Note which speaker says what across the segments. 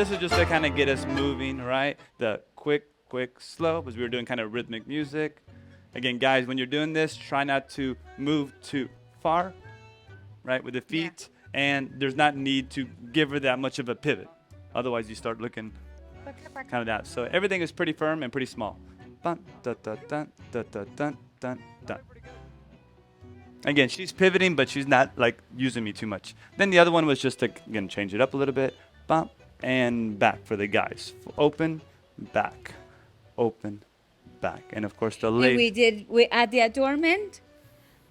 Speaker 1: this is just to kind of get us moving, right? The quick, slow, because we were doing kind of rhythmic music. Again, guys, when you're doing this, try not to move too far, right, with the feet. Yeah. And there's not need to give her that much of a pivot. Otherwise, you start looking kind of that. So everything is pretty firm and pretty small. Dun, dun, dun, dun, dun, dun, dun, dun, dun. Again, she's pivoting, but she's not like using me too much. Then the other one was just to, again, change it up a little bit. Bump and back for the guys. Open, back, open, back. And of course the lady.
Speaker 2: We add the adornment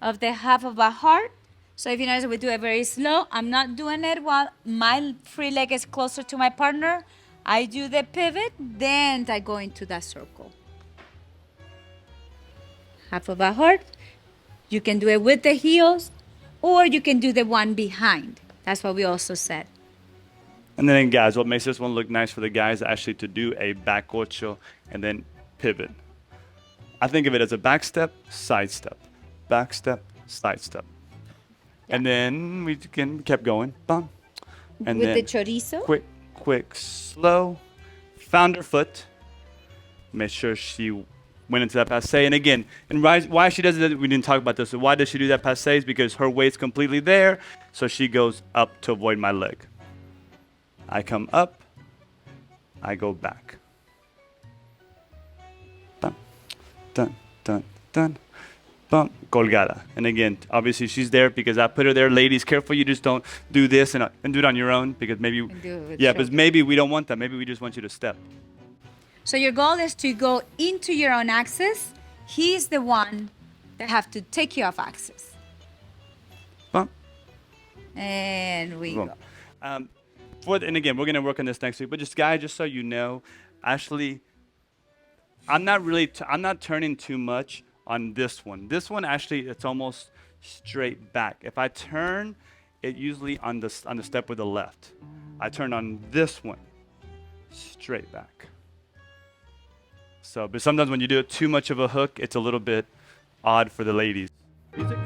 Speaker 2: of the half of a heart. So if you notice, we do it very slow. I'm not doing it while my free leg is closer to my partner. I do the pivot, then I go into that circle. Half of a heart. You can do it with the heels, or you can do the one behind. That's what we also said.
Speaker 1: And then, guys, what makes this one look nice for the guys is actually to do a back ocho and then pivot. I think of it as a back step, side step, back step, side step. Yeah. And then we kept going. Bum. And
Speaker 2: with
Speaker 1: then
Speaker 2: the chorizo.
Speaker 1: Quick, slow. Found her foot. Make sure she went into that passe. And again, and why she does it, we didn't talk about this. So why does she do that passe? Is because her weight's completely there. So she goes up to avoid my leg. I come up. I go back. Dun, dun, dun, dun. Bump, colgada. And again, obviously she's there because I put her there. Ladies, careful you just don't do this and do it on your own because maybe, because maybe we don't want that. Maybe we just want you to step.
Speaker 2: So your goal is to go into your own axis. He's the one that have to take you off axis.
Speaker 1: Bump.
Speaker 2: And we go.
Speaker 1: And again, we're going to work on this next week. But just guys, just so you know, actually, I'm not turning too much on this one. This one actually, it's almost straight back. If I turn, it usually on the step with the left. I turn on this one, straight back. So, but sometimes when you do it too much of a hook, it's a little bit odd for the ladies. Music.